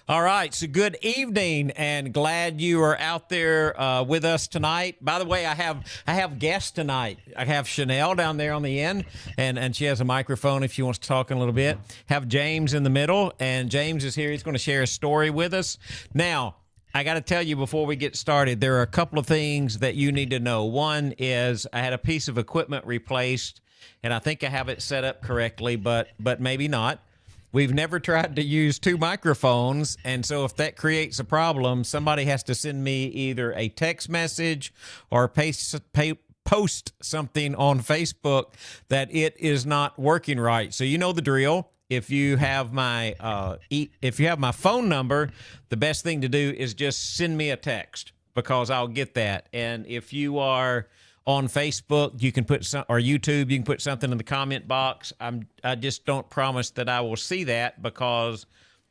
All right, so good evening, and glad you are out there with us tonight. By the way, I have guests tonight. I have Chanel down there on the end, and she has a microphone if she wants to talk in a little bit. Have James in the middle, and James is here. He's going to share a story with us. Now, I got to tell you before we get started, there are a couple of things that you need to know. One is I had a piece of equipment replaced, and I think I have it set up correctly, but maybe not. We've never tried to use two microphones, and so if that creates a problem, somebody has to send me either a text message or post something on Facebook that it is not working right. So you know the drill. If you have my phone number, the best thing to do is just send me a text because I'll get that. And if you are on Facebook, you can put or YouTube, you can put something in the comment box. I just don't promise that I will see that because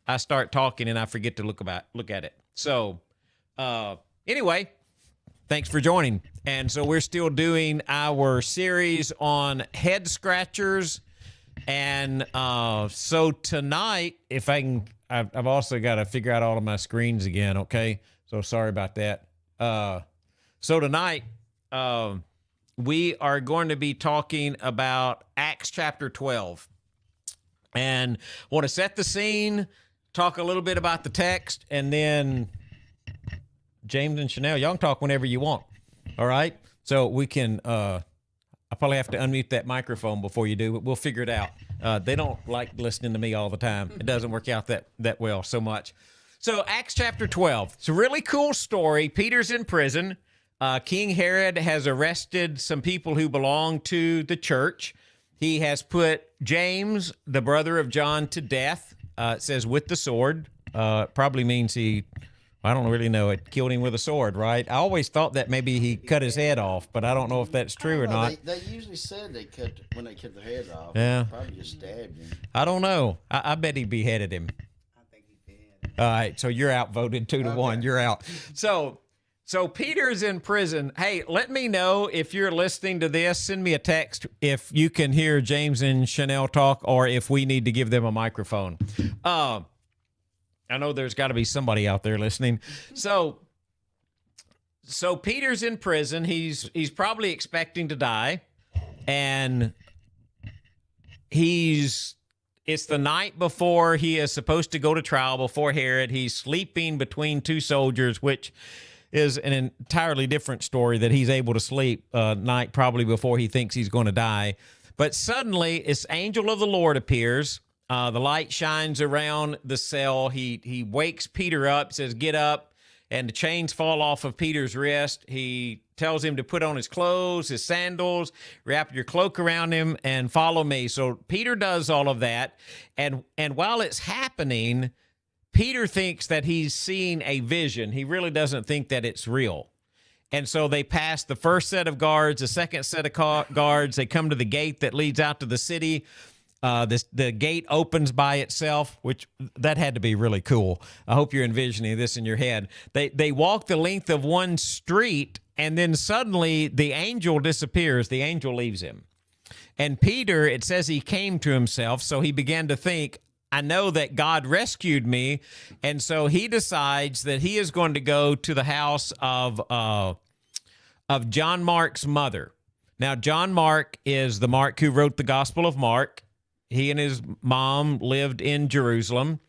I start talking and I forget to look at it. So anyway, thanks for joining. And so we're still doing our series on head scratchers. And so tonight, if I can, I've also got to figure out all of my screens again. Okay, so sorry about that. So tonight, we are going to be talking about Acts chapter 12. And I want to set the scene, talk a little bit about the text, and then James and Chanel, y'all can talk whenever you want. All right? So we can, I probably have to unmute that microphone before you do, but we'll figure it out. They don't like listening to me all the time. It doesn't work out that well so much. So Acts chapter 12. It's a really cool story. Peter's in prison. King Herod has arrested some people who belong to the church. He has put James, the brother of John, to death. It says with the sword. Probably means I don't really know, it killed him with a sword, right? I always thought that maybe he cut his head off, but I don't know if that's true or not. They usually said when they cut the head off. Yeah. Probably just stabbed him. I don't know. I bet he beheaded him. I think he did. All right, so you're outvoted 2-1. You're out. So Peter's in prison. Hey, let me know if you're listening to this. Send me a text if you can hear James and Chanel talk or if we need to give them a microphone. I know there's got to be somebody out there listening. So Peter's in prison. He's probably expecting to die. And it's the night before he is supposed to go to trial before Herod. He's sleeping between two soldiers, which is an entirely different story that he's able to sleep night probably before he thinks he's going to die. But suddenly, this angel of the Lord appears. The light shines around the cell. He wakes Peter up, says, "Get up," and the chains fall off of Peter's wrist. He tells him to put on his clothes, his sandals, wrap your cloak around him, and follow me. So Peter does all of that, and while it's happening, Peter thinks that he's seeing a vision. He really doesn't think that it's real. And so they pass the first set of guards, the second set of guards. They come to the gate that leads out to the city. The gate opens by itself, which that had to be really cool. I hope you're envisioning this in your head. They walk the length of one street, and then suddenly the angel disappears. The angel leaves him. And Peter, it says he came to himself, so he began to think, I know that God rescued me, and so he decides that he is going to go to the house of John Mark's mother. Now, John Mark is the Mark who wrote the Gospel of Mark. He and his mom lived in Jerusalem.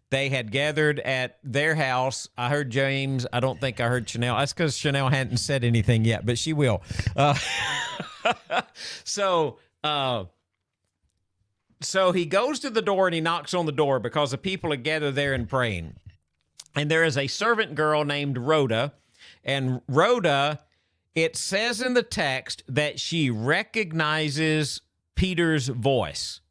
They had gathered at their house. I heard James. I don't think I heard Chanel. That's because Chanel hadn't said anything yet, but she will. So he goes to the door and he knocks on the door because the people are gathered there and praying. And there is a servant girl named Rhoda. And Rhoda, it says in the text that she recognizes Peter's voice.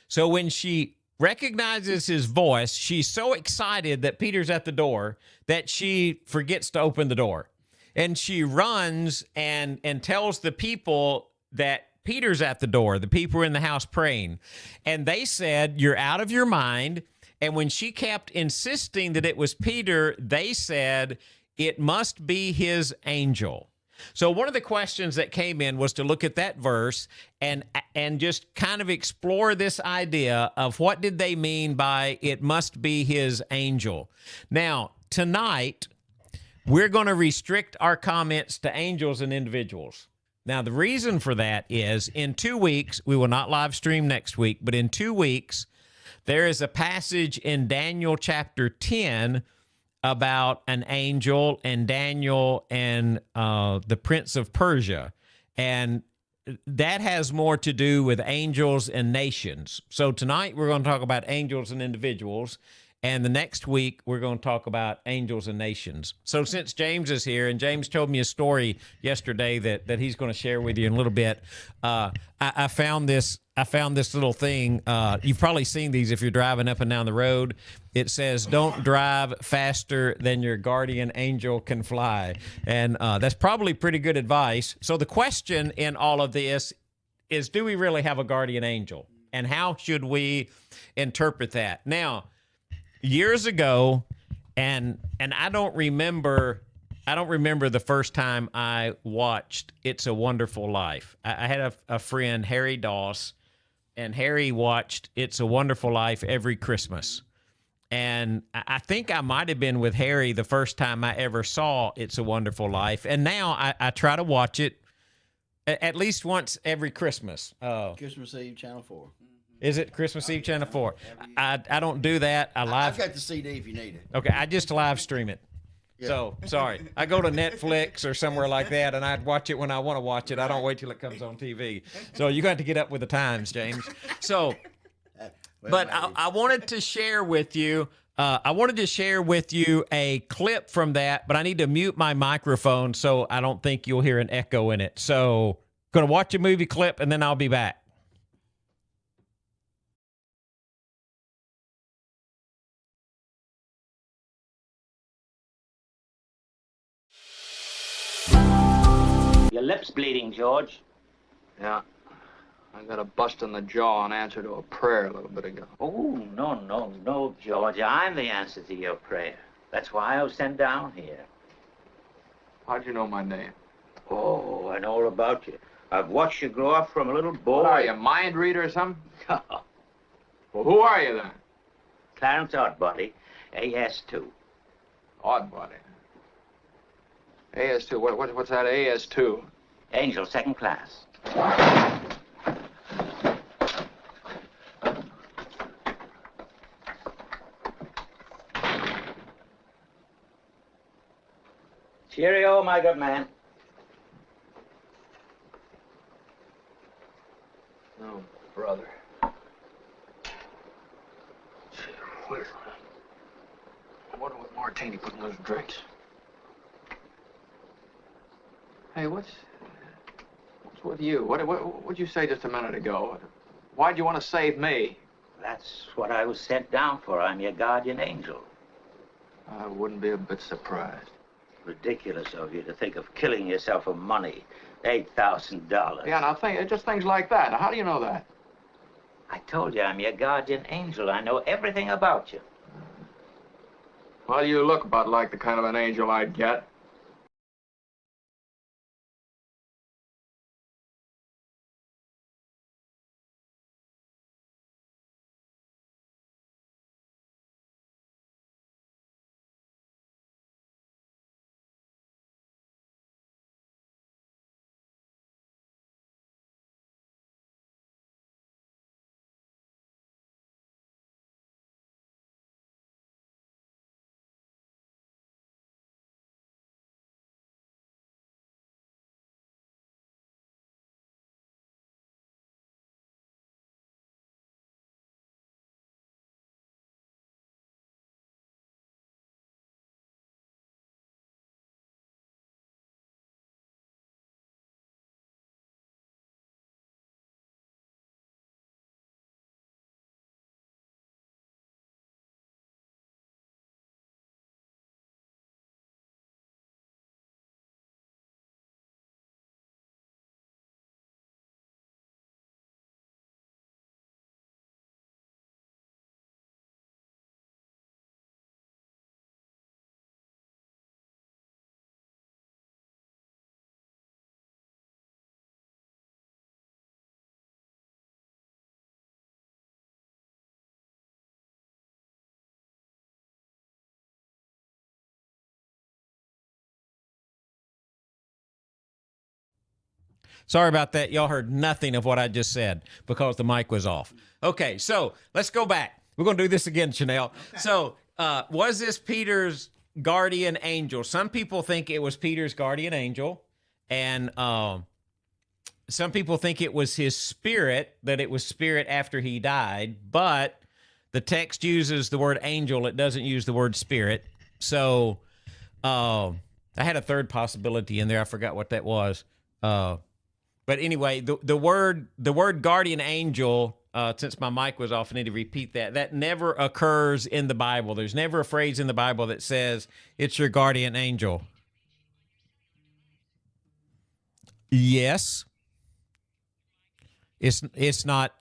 So when she recognizes his voice, she's so excited that Peter's at the door that she forgets to open the door. And she runs and tells the people that Peter's at the door. The people are in the house praying. And they said, "You're out of your mind." And when she kept insisting that it was Peter, they said, "It must be his angel." So one of the questions that came in was to look at that verse and just kind of explore this idea of what did they mean by it must be his angel. Now, tonight, we're going to restrict our comments to angels and individuals. Now, the reason for that is in 2 weeks, we will not live stream next week, but in 2 weeks, there is a passage in Daniel chapter 10 about an angel and Daniel and the prince of Persia. And that has more to do with angels and nations. So tonight we're going to talk about angels and individuals. And the next week, we're going to talk about angels and nations. So since James is here, and James told me a story yesterday that he's going to share with you in a little bit, I found this little thing. You've probably seen these if you're driving up and down the road. It says, "Don't drive faster than your guardian angel can fly." And that's probably pretty good advice. So the question in all of this is, do we really have a guardian angel? And how should we interpret that? Now, years ago, and I don't remember the first time I watched It's a Wonderful Life. I had a friend, Harry Doss, and Harry watched It's a Wonderful Life every Christmas. And I think I might have been with Harry the first time I ever saw It's a Wonderful Life. And now I try to watch it at least once every Christmas. Christmas Eve, Channel 4. Is it Christmas Eve, Channel 4? I don't do that. I've got the CD if you need it. Okay, I just live stream it. Yeah. So, sorry. I go to Netflix or somewhere like that, and I watch it when I want to watch it. I don't wait till it comes on TV. So you got to get up with the times, James. So, but I wanted to share with you a clip from that, but I need to mute my microphone so I don't think you'll hear an echo in it. So, going to watch a movie clip, and then I'll be back. Your lip's bleeding, George. Yeah. I got a bust in the jaw in answer to a prayer a little bit ago. Oh, no, George. I'm the answer to your prayer. That's why I was sent down here. How'd you know my name? Oh, I know all about you. I've watched you grow up from a little boy. What are you, a mind reader or something? Well, who are you then? Clarence Oddbody, AS2. Oddbody. AS2. What's that AS2? Angel, second class. Cheerio, my good man. Oh, brother. Gee whiz. I wonder what Martini put in those drinks. Hey, what's with you? What'd you say just a minute ago? Why'd you want to save me? That's what I was sent down for. I'm your guardian angel. I wouldn't be a bit surprised. Ridiculous of you to think of killing yourself for money. $8,000. Yeah, now just things like that. Now, how do you know that? I told you I'm your guardian angel. I know everything about you. Well, you look about like the kind of an angel I'd get. Sorry about that. Y'all heard nothing of what I just said because the mic was off. Okay, so let's go back. We're going to do this again, Chanel. Okay. So was this Peter's guardian angel? Some people think it was Peter's guardian angel, and some people think it was his spirit, that it was spirit after he died, but the text uses the word angel. It doesn't use the word spirit. So I had a third possibility in there. I forgot what that was. But anyway, the word guardian angel, since my mic was off, I need to repeat that. That never occurs in the Bible. There's never a phrase in the Bible that says it's your guardian angel. Yes. It's not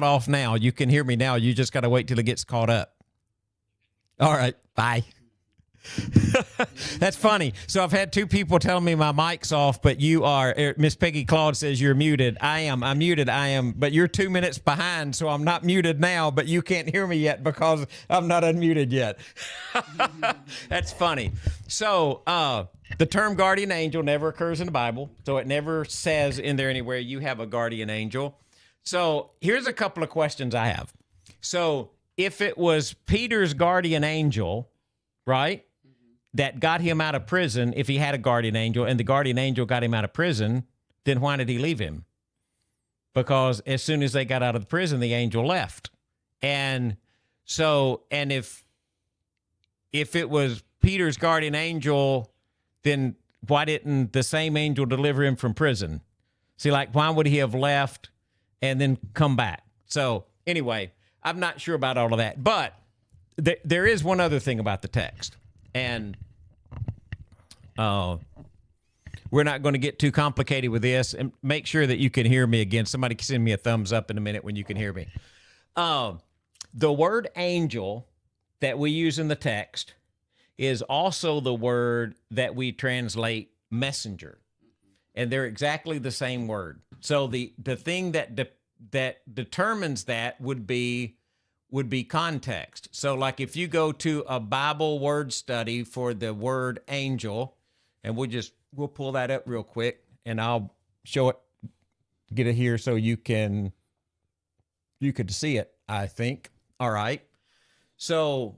off now. You can hear me now. You just got to wait till it gets caught up. All right. Bye. That's funny. So I've had two people tell me my mic's off, but you are. Miss Peggy Claude says you're muted. I'm muted. But you're 2 minutes behind, so I'm not muted now, but you can't hear me yet because I'm not unmuted yet. That's funny. So the term guardian angel never occurs in the Bible, so it never says in there anywhere you have a guardian angel. So here's a couple of questions I have. So if it was Peter's guardian angel, right, that got him out of prison, if he had a guardian angel, and the guardian angel got him out of prison, then why did he leave him? Because as soon as they got out of the prison, the angel left. And so, and if it was Peter's guardian angel, then why didn't the same angel deliver him from prison? See, like, why would he have left and then come back? So anyway, I'm not sure about all of that. But there is one other thing about the text. And we're not going to get too complicated with this. And make sure that you can hear me again. Somebody can send me a thumbs up in a minute when you can hear me. The word angel that we use in the text is also the word that we translate messenger. And they're exactly the same word. So the thing that determines that would be context. So like if you go to a Bible word study for the word angel, and we'll pull that up real quick and I'll show it, get it here so you could see it, I think. All right. So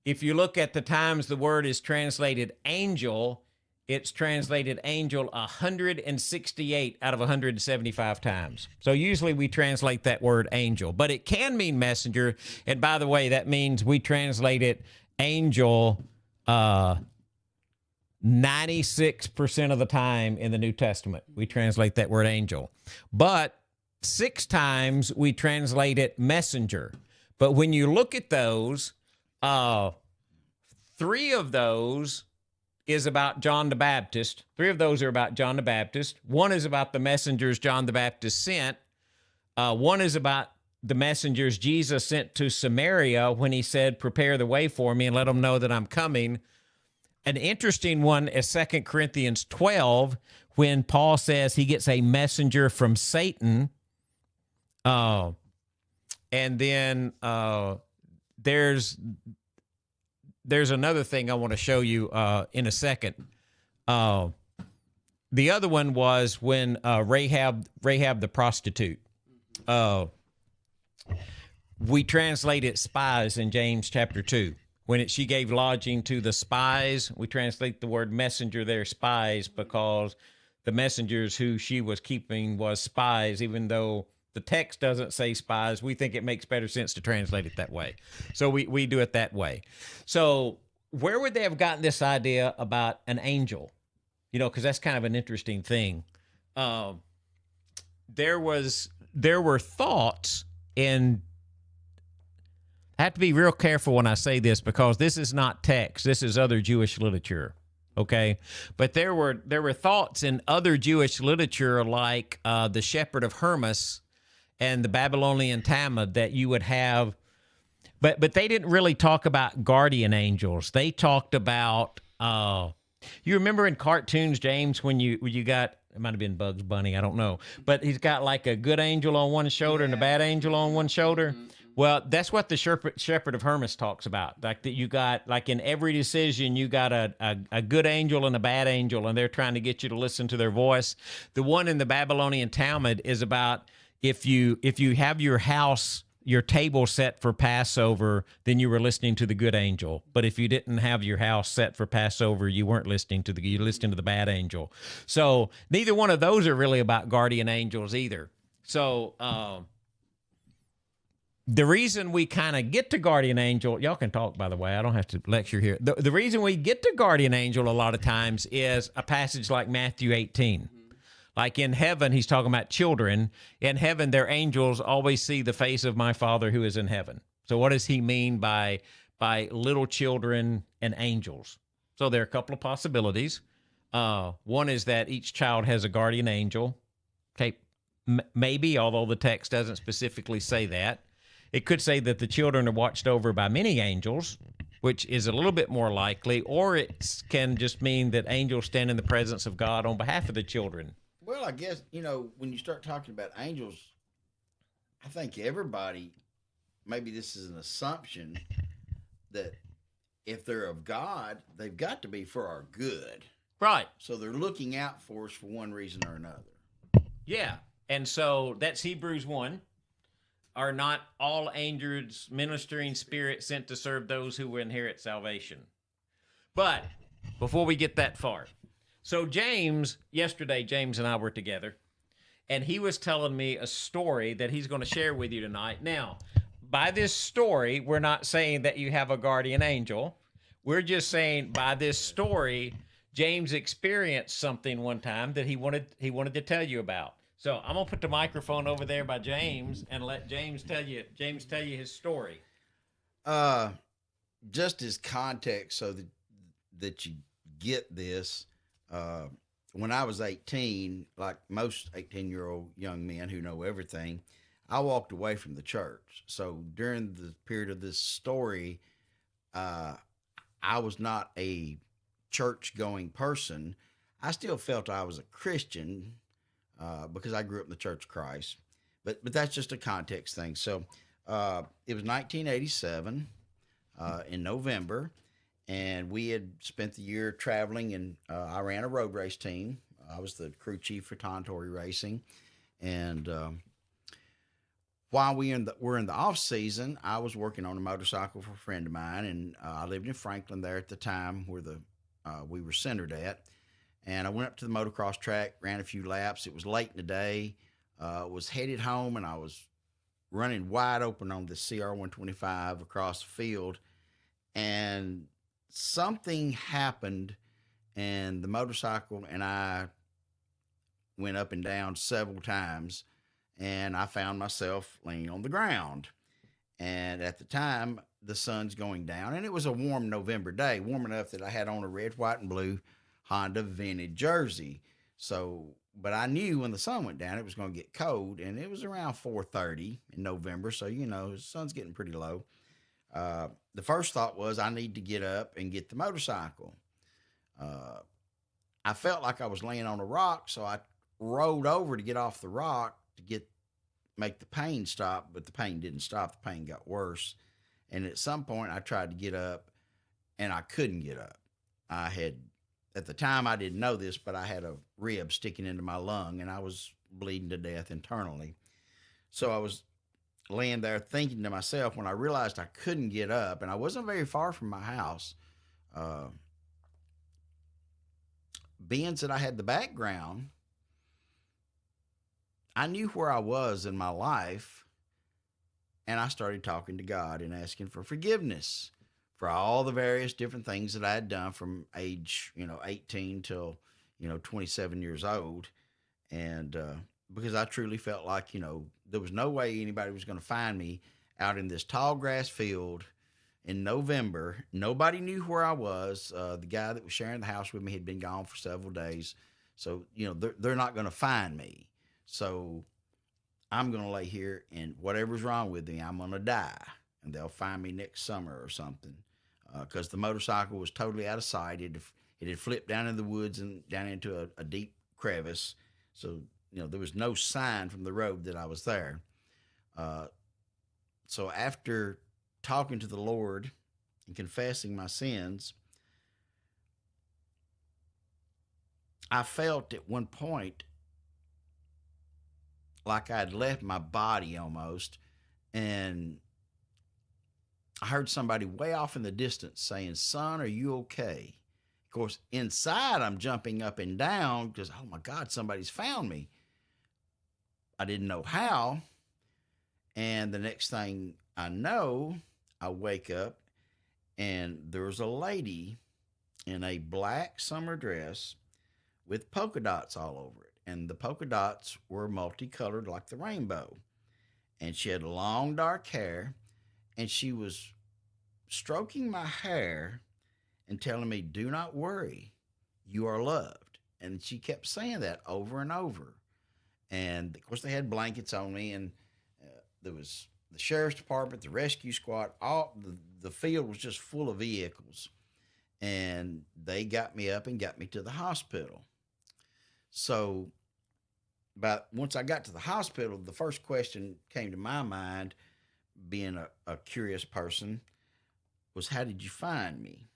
if you look at the times the word is translated angel, it's translated angel 168 out of 175 times. So usually we translate that word angel, but it can mean messenger. And by the way, that means we translate it angel 96% of the time in the New Testament. We translate that word angel. But 6 times we translate it messenger. But when you look at those, 3 of those is about John the Baptist. 3 of those are about John the Baptist. 1 is about the messengers John the Baptist sent. 1 is about the messengers Jesus sent to Samaria when he said, prepare the way for me and let them know that I'm coming. An interesting one is 2 Corinthians 12, when Paul says he gets a messenger from Satan. And then there's another thing I want to show you in a second. The other one was when Rahab the prostitute. We translate it spies in James chapter 2. When she gave lodging to the spies, we translate the word messenger there, spies, because the messengers who she was keeping was spies, even though the text doesn't say spies. We think it makes better sense to translate it that way. So we do it that way. So where would they have gotten this idea about an angel? You know, because that's kind of an interesting thing. There were thoughts in... I have to be real careful when I say this because this is not text. This is other Jewish literature, okay? But there were thoughts in other Jewish literature like the Shepherd of Hermas and the Babylonian Talmud that you would have, but they didn't really talk about guardian angels. They talked about, you remember in cartoons, James, when you got, it might have been Bugs Bunny, I don't know, but he's got like a good angel on one shoulder and a bad angel on one shoulder. Well, that's what the Shepherd of Hermas talks about. Like that, you got like in every decision, you got a good angel and a bad angel, and they're trying to get you to listen to their voice. The one in the Babylonian Talmud is about if you have your house, your table set for Passover, then you were listening to the good angel. But if you didn't have your house set for Passover, you weren't listening to you listened to the bad angel. So neither one of those are really about guardian angels either. So. The reason we kind of get to guardian angel, y'all can talk, by the way. I don't have to lecture here. The reason we get to guardian angel a lot of times is a passage like Matthew 18. Like in heaven, he's talking about children. In heaven, their angels always see the face of my Father who is in heaven. So what does he mean by little children and angels? So there are a couple of possibilities. One is that each child has a guardian angel. Okay, maybe, although the text doesn't specifically say that. It could say that the children are watched over by many angels, which is a little bit more likely, or it can just mean that angels stand in the presence of God on behalf of the children. Well, I guess, when you start talking about angels, I think everybody, maybe this is an assumption, that if they're of God, they've got to be for our good. Right. So they're looking out for us for one reason or another. Yeah. And so that's Hebrews 1. Are not all angels ministering spirits sent to serve those who will inherit salvation? But before we get that far, so yesterday, James and I were together, and he was telling me a story that he's going to share with you tonight. Now, by this story, we're not saying that you have a guardian angel. We're just saying by this story, James experienced something one time that he wanted to tell you about. So I'm gonna put the microphone over there by James and let James tell you his story. Just as context, so that you get this. When I was 18, like most 18-year-old young men who know everything, I walked away from the church. So during the period of this story, I was not a church-going person. I still felt I was a Christian. Because I grew up in the Church of Christ, but that's just a context thing. So it was 1987 in November, and we had spent the year traveling, and I ran a road race team. I was the crew chief for Tontori Racing, and while we're in the off season, I was working on a motorcycle for a friend of mine, and I lived in Franklin there at the time where we were centered at. And I went up to the motocross track, ran a few laps. It was late in the day, was headed home, and I was running wide open on the CR125 across the field. And something happened, and the motorcycle and I went up and down several times, and I found myself laying on the ground. And at the time, the sun's going down, and it was a warm November day, warm enough that I had on a red, white, and blue Honda vintage jersey. So, but I knew when the sun went down, it was going to get cold, and it was around 4:30 in November. So, the sun's getting pretty low. The first thought was I need to get up and get the motorcycle. I felt like I was laying on a rock. So I rolled over to get off the rock to make the pain stop, but the pain didn't stop. The pain got worse. And at some point I tried to get up, and I couldn't get up. At the time, I didn't know this, but I had a rib sticking into my lung, and I was bleeding to death internally. So I was laying there thinking to myself when I realized I couldn't get up, and I wasn't very far from my house. Being that I had the background, I knew where I was in my life, and I started talking to God and asking for forgiveness for all the various different things that I had done from age, 18 till, 27 years old. And because I truly felt like, there was no way anybody was going to find me out in this tall grass field in November. Nobody knew where I was. The guy that was sharing the house with me had been gone for several days. So, they're not going to find me. So I'm going to lay here, and whatever's wrong with me, I'm going to die. And they'll find me next summer or something. Because the motorcycle was totally out of sight. It had flipped down in the woods and down into a deep crevice. So, there was no sign from the road that I was there. So after talking to the Lord and confessing my sins, I felt at one point like I'd left my body almost, and I heard somebody way off in the distance saying, "Son, are you okay?" Of course, inside I'm jumping up and down because, oh my God, somebody's found me. I didn't know how. And the next thing I know, I wake up and there's a lady in a black summer dress with polka dots all over it. And the polka dots were multicolored like the rainbow. And she had long dark hair, and she was stroking my hair and telling me, "Do not worry, you are loved." And she kept saying that over and over. And of course, they had blankets on me, and there was the sheriff's department, the rescue squad, all the field was just full of vehicles. And they got me up and got me to the hospital. So, but once I got to the hospital, the first question came to my mind, being a curious person, was, "How did you find me?"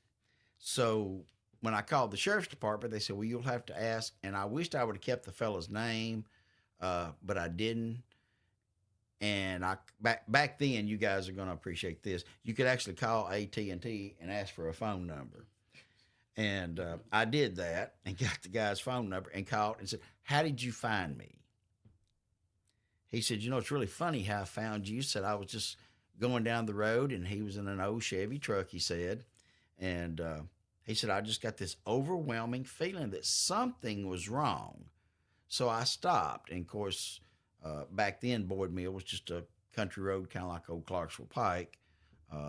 So when I called the sheriff's department, they said, "Well, you'll have to ask." And I wished I would have kept the fellow's name, but I didn't. And back then, you guys are going to appreciate this. You could actually call AT&T and ask for a phone number. And I did that and got the guy's phone number and called and said, "How did you find me?" He said, "It's really funny how I found you." He said, "I was just going down the road," and he was in an old Chevy truck, he said. And he said, "I just got this overwhelming feeling that something was wrong." So I stopped. And of course, back then, Boyd Mill was just a country road, kind of like old Clarksville Pike.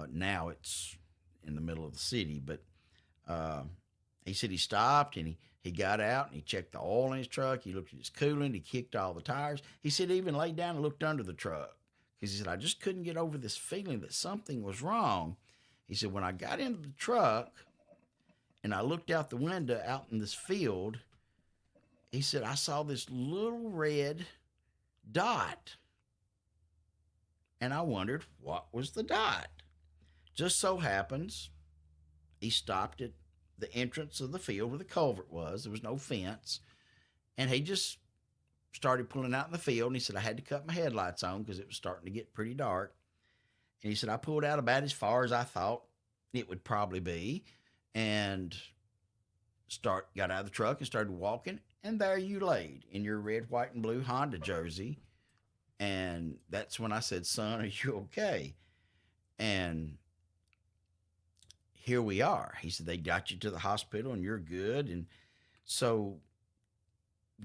Now it's in the middle of the city. But he said he stopped, and he got out and he checked the oil in his truck. He looked at his coolant. He kicked all the tires. He said he even laid down and looked under the truck because he said, "I just couldn't get over this feeling that something was wrong." He said, "When I got into the truck and I looked out the window out in this field," he said, "I saw this little red dot. And I wondered, what was the dot?" Just so happens, he stopped at the entrance of the field where the culvert was. There was no fence. And he just started pulling out in the field. And he said, "I had to cut my headlights on because it was starting to get pretty dark." And he said, "I pulled out about as far as I thought it would probably be, and got out of the truck and started walking. And there you laid in your red, white, and blue Honda jersey." And that's when I said, "Son, are you okay?" And here we are. He said, "They got you to the hospital and you're good." And so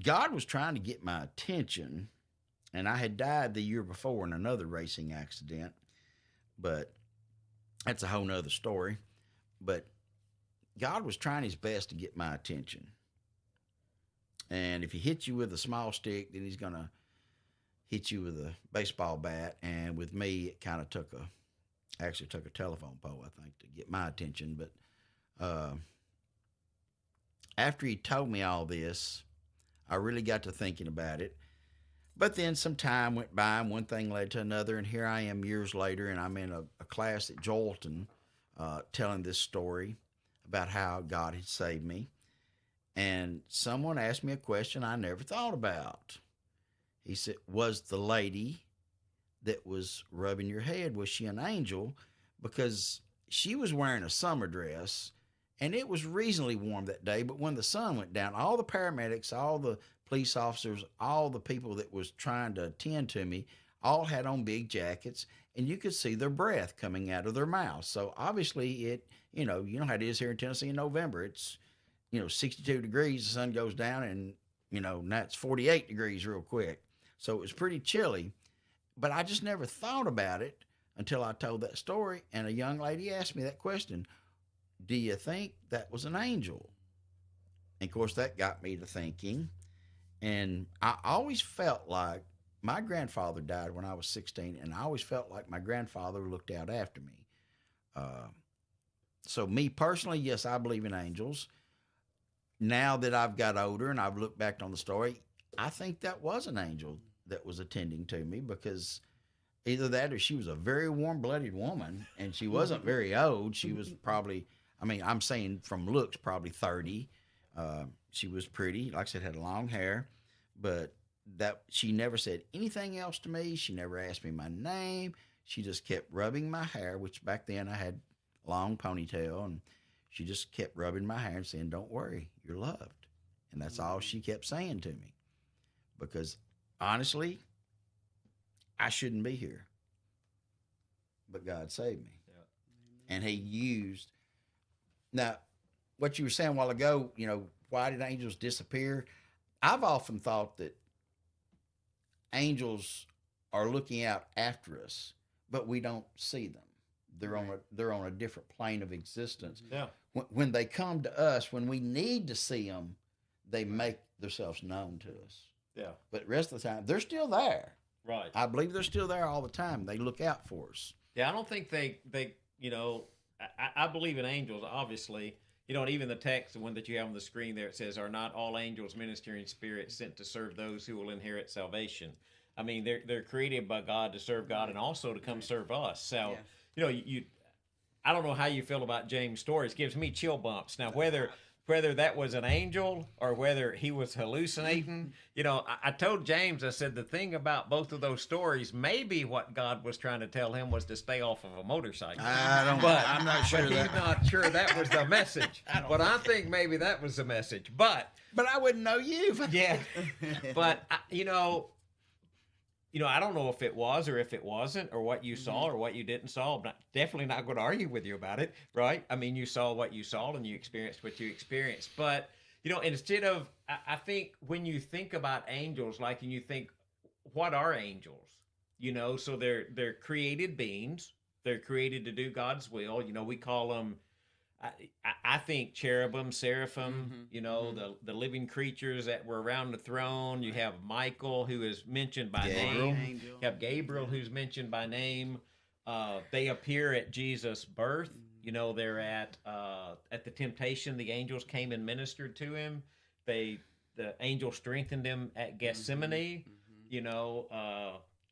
God was trying to get my attention. And I had died the year before in another racing accident, but that's a whole nother story. But God was trying his best to get my attention. And if he hits you with a small stick, then he's going to hit you with a baseball bat. And with me, it kind of took a telephone pole, I think, to get my attention. But after he told me all this, I really got to thinking about it. But then some time went by, and one thing led to another, and here I am years later, and I'm in a class at Jolton telling this story about how God had saved me. And someone asked me a question I never thought about. He said, "Was the lady that was rubbing your head, was she an angel?" Because she was wearing a summer dress, and it was reasonably warm that day. But when the sun went down, all the paramedics, all the police officers, all the people that was trying to attend to me, all had on big jackets, and you could see their breath coming out of their mouths. So obviously it, you know how it is here in Tennessee in November. It's, 62 degrees, the sun goes down, and, now it's 48 degrees real quick. So it was pretty chilly, but I just never thought about it until I told that story. And a young lady asked me that question, "Do you think that was an angel?" And of course that got me to thinking. And I always felt like my grandfather died when I was 16, and I always felt like my grandfather looked out after me. So me personally, yes, I believe in angels. Now that I've got older and I've looked back on the story, I think that was an angel that was attending to me, because Either that or she was a very warm-blooded woman, and she wasn't very old. She was probably, I mean, I'm saying from looks, probably 30. She was pretty. Like I said, had long hair, but that she never said anything else to me. She never asked me my name. She just kept rubbing my hair, which back then I had long ponytail, and she just kept rubbing my hair and saying, "Don't worry, you're loved." And that's all she kept saying to me. Because honestly, I shouldn't be here. But God saved me. Yeah. And he used. Now, what you were saying a while ago, why did angels disappear? I've often thought that angels are looking out after us, but we don't see them. They're on a different plane of existence. Yeah. When they come to us, when we need to see them, they make themselves known to us. Yeah. But the rest of the time, they're still there. Right. I believe they're still there all the time. They look out for us. Yeah, I don't think they I believe in angels, obviously. And even the text, the one that you have on the screen there, it says, "Are not all angels ministering spirits sent to serve those who will inherit salvation?" I mean, they're created by God to serve God and also to come serve us. So, I don't know how you feel about James' stories. It gives me chill bumps. Now, whether that was an angel or whether he was hallucinating, I told James, I said, the thing about both of those stories, maybe what God was trying to tell him was to stay off of a motorcycle. I'm not sure. But he's not sure that was the message. But I think maybe that was the message. But I wouldn't know you. Yeah. But I don't know if it was or if it wasn't, or what you saw or what you didn't saw. I'm definitely not going to argue with you about it, right? I mean, you saw what you saw and you experienced what you experienced. But, instead of, I think when you think about angels, and you think, what are angels? So they're created beings. They're created to do God's will. We call them, I think, cherubim, seraphim, the living creatures that were around the throne. You have Michael, who is mentioned by name. You have Gabriel, who's mentioned by name. They appear at Jesus' birth. They're at the temptation. The angels came and ministered to him. The angel strengthened him at Gethsemane.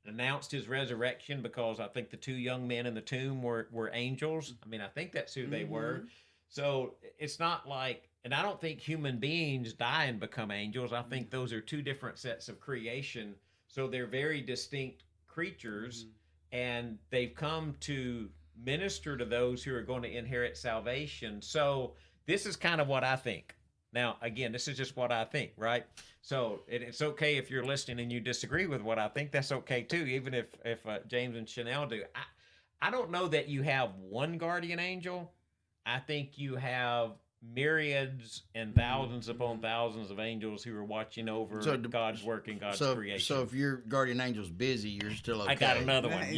Announced his resurrection, because I think the two young men in the tomb were angels. I mean, I think that's who they were. So it's not like, and I don't think human beings die and become angels. I think those are two different sets of creation. So they're very distinct creatures, and they've come to minister to those who are going to inherit salvation. So this is kind of what I think. Now, again, this is just what I think, right? So it's okay if you're listening and you disagree with what I think. That's okay too, even if James and Chanel do. I don't know that you have one guardian angel. I think you have myriads and thousands upon thousands of angels who are watching over God's work and God's creation. So if your guardian angel's busy, you're still okay. I got another one. If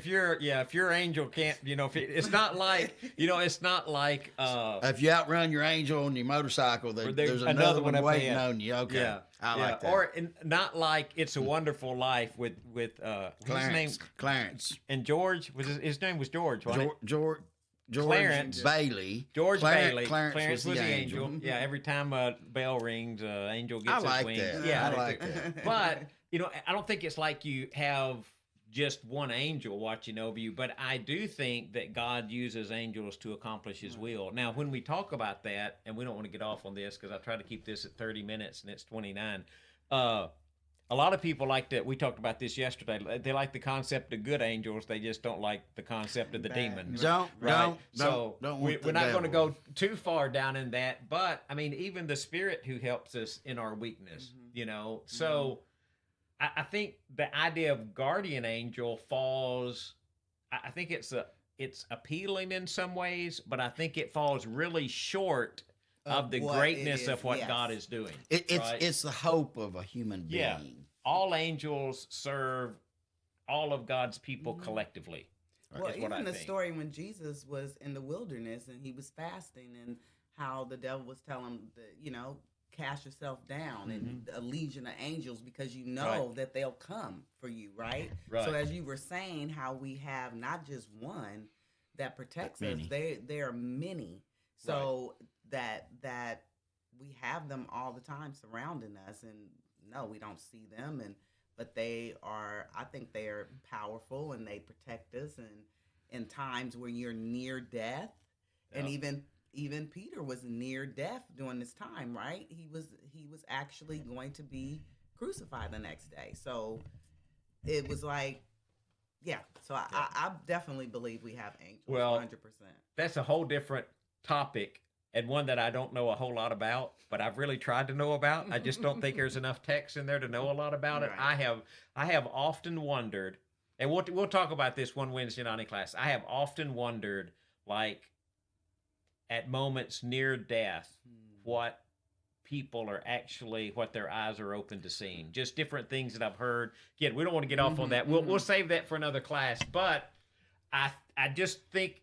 your angel can't, it's not like, if you outrun your angel on your motorcycle, there's another one waiting on you. Okay. Yeah. I like that. Or not like It's a Wonderful Life with Clarence. And George his name was George, wasn't it? George Clarence Bailey. Bailey. Clarence was the angel. Yeah, every time a bell rings, angel gets his wings. That. Yeah, I like that. But I don't think it's like you have just one angel watching over you. But I do think that God uses angels to accomplish His will. Now, when we talk about that, and we don't want to get off on this because I try to keep this at 30 minutes and it's 29. A lot of people like that. We talked about this yesterday. They like the concept of good angels. They just don't like the concept of the demons. Don't want the not going to devil. go too far down in that. But I mean, even the Spirit who helps us in our weakness, So I think the idea of guardian angel falls. I think it's appealing in some ways, but I think it falls really short of the greatness of what God is doing. It's the hope of a human being. Yeah. All angels serve all of God's people collectively. Well, even the story when Jesus was in the wilderness and he was fasting, and how the devil was telling him that, cast yourself down and a legion of angels, because that they'll come for you, right? So as you were saying, how we have not just one that protects us, there are many. So that we have them all the time surrounding us, and no, we don't see them, but I think they are powerful, and they protect us, and in times where you're near death, and even Peter was near death during this time, right? He was actually going to be crucified the next day. So it was like, yeah. So I definitely believe we have angels. Well, 100%. That's a whole different topic, and one that I don't know a whole lot about, but I've really tried to know about. I just don't think there's enough text in there to know a lot about it. Right. I have often wondered, and we'll talk about this one Wednesday night in class. I have often wondered, like, at moments near death, what people are actually, what their eyes are open to seeing. Just different things that I've heard. Again, we don't want to get off on that. We'll save that for another class. But I just think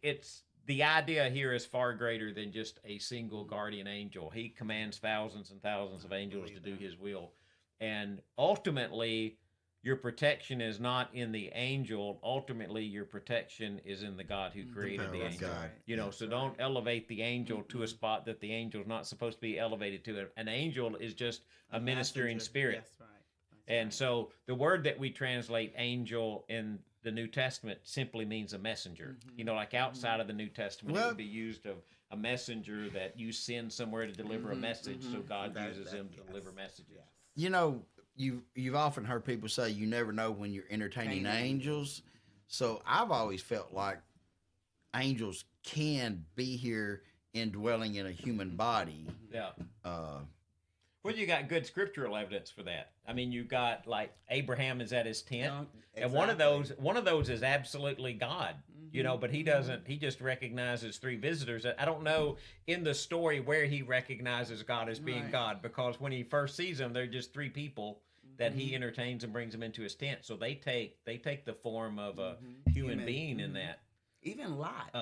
the idea here is far greater than just a single guardian angel. He commands thousands and thousands of angels to do his will. And ultimately, your protection is not in the angel. Ultimately, your protection is in the God who created the angel. God. So don't elevate the angel to a spot that the angel is not supposed to be elevated to. An angel is just a ministering spirit. That's right. And so the word that we translate angel in the New Testament simply means a messenger. Like outside of the New Testament, it would be used of a messenger that you send somewhere to deliver a message. So God uses them to deliver messages. You've often heard people say you never know when you're entertaining angels. So I've always felt like angels can be here indwelling in a human body. Yeah. Well, you got good scriptural evidence for that. I mean, you got like Abraham is at his tent, and one of those is absolutely God. But he doesn't. He just recognizes three visitors. I don't know in the story where he recognizes God as being God, because when he first sees them, they're just three people that he entertains and brings them into his tent. So they take the form of a human being in that. Even Lot,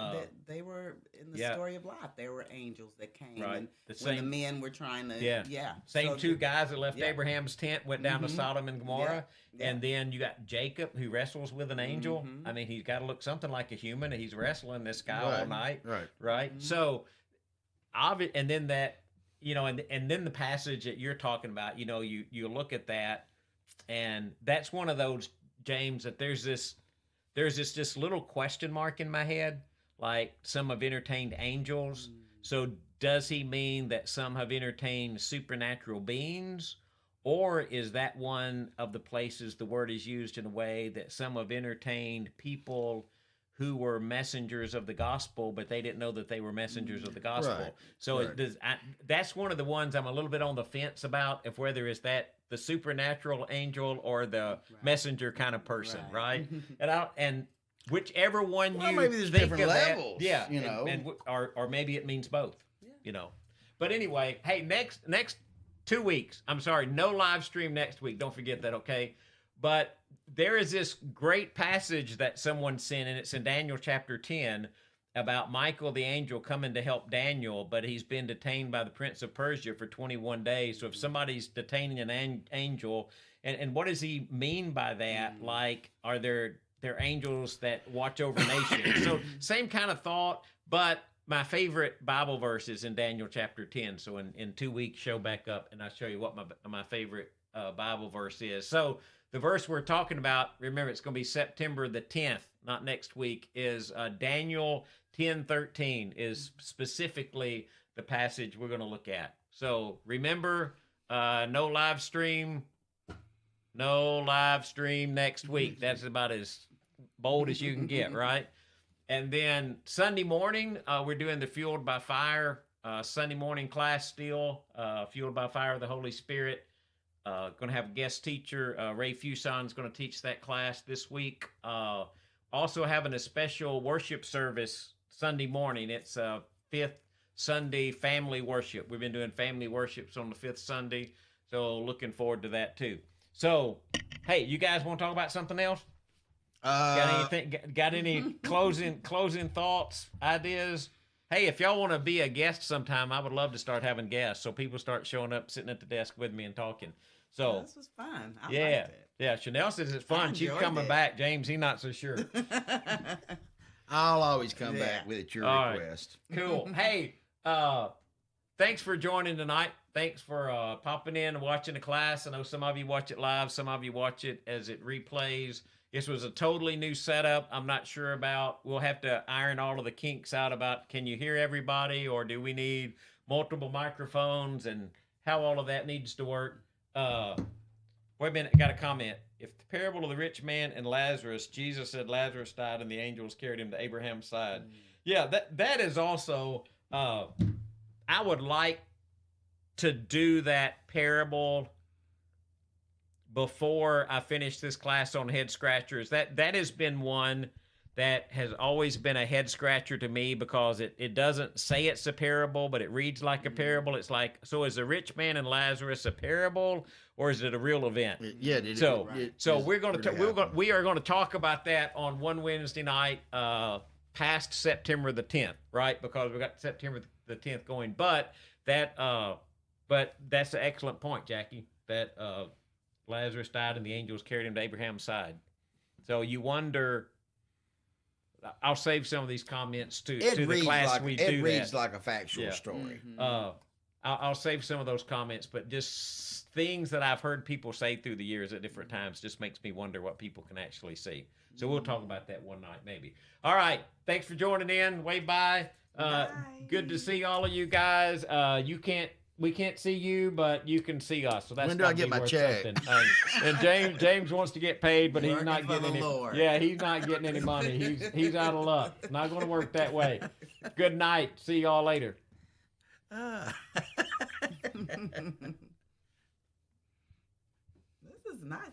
they were in the story of Lot. There were angels that came, right? And when the men were trying to, Same so two guys that left Abraham's tent went down to Sodom and Gomorrah, and then you got Jacob who wrestles with an angel. I mean, he's got to look something like a human, and he's wrestling this guy all night, right? So, and then that, and then the passage that you're talking about, you look at that, and that's one of those, James, that there's this just little question mark in my head, like some have entertained angels. So does he mean that some have entertained supernatural beings? Or is that one of the places the word is used in a way that some have entertained people who were messengers of the gospel, but they didn't know that they were messengers of the gospel? Right. So that's one of the ones I'm a little bit on the fence about, if whether it's that the supernatural angel or the messenger kind of person, right? And whichever one you maybe there's think different of levels, that, or maybe it means both, But anyway, hey, next 2 weeks. I'm sorry, no live stream next week. Don't forget that, okay? But there is this great passage that someone sent, and it's in Daniel chapter 10, about Michael the angel coming to help Daniel, but he's been detained by the prince of Persia for 21 days. So if somebody's detaining an angel, and what does he mean by that? Like, are there angels that watch over nations? So same kind of thought, but my favorite Bible verse is in Daniel chapter 10. So in 2 weeks, show back up, and I'll show you what my favorite Bible verse is. So the verse we're talking about, remember, it's going to be September the 10th, not next week, is Daniel 10:13 is specifically the passage we're going to look at. So remember, no live stream next week. That's about as bold as you can get, right? And then Sunday morning, we're doing the Fueled by Fire Sunday morning class still, Fueled by Fire of the Holy Spirit. Going to have a guest teacher. Ray Fuson's going to teach that class this week. Also having a special worship service Sunday morning. It's fifth Sunday family worship. We've been doing family worships on the fifth Sunday, so looking forward to that too. So, hey, you guys want to talk about something else? Got any closing thoughts, ideas? Hey, if y'all want to be a guest sometime, I would love to start having guests, so people start showing up, sitting at the desk with me and talking. So this was fun. I liked it. Yeah. Chanel says it's fun. She's coming back. James, he's not so sure. I'll always come back with your request. Right. Cool. Hey, thanks for joining tonight. Thanks for popping in and watching the class. I know some of you watch it live, some of you watch it as it replays. This was a totally new setup. I'm not sure about. We'll have to iron all of the kinks out about can you hear everybody, or do we need multiple microphones, and how all of that needs to work. Wait a minute, I got a comment. If the parable of the rich man and Lazarus, Jesus said Lazarus died and the angels carried him to Abraham's side. Yeah, that is also, I would like to do that parable before I finish this class on head scratchers. That has been one that has always been a head scratcher to me, because it doesn't say it's a parable, but it reads like a parable. It's like, so is the rich man and Lazarus a parable, or is it a real event? Yeah. So we are going to talk about that on one Wednesday night, past September the 10th, right? Because we got September the 10th going. But that's an excellent point, Jackie. That Lazarus died and the angels carried him to Abraham's side. So you wonder. I'll save some of these comments to the class we do. It reads like a factual story. I'll save some of those comments, but just things that I've heard people say through the years at different times just makes me wonder what people can actually see. So we'll talk about that one night, maybe. All right. Thanks for joining in. Wave bye. Good to see all of you guys. We can't see you, but you can see us. So that's when do I get my check? And James wants to get paid, but he's not getting any. Lord. Yeah, he's not getting any money. He's out of luck. It's not going to work that way. Good night. See y'all later. This is nice.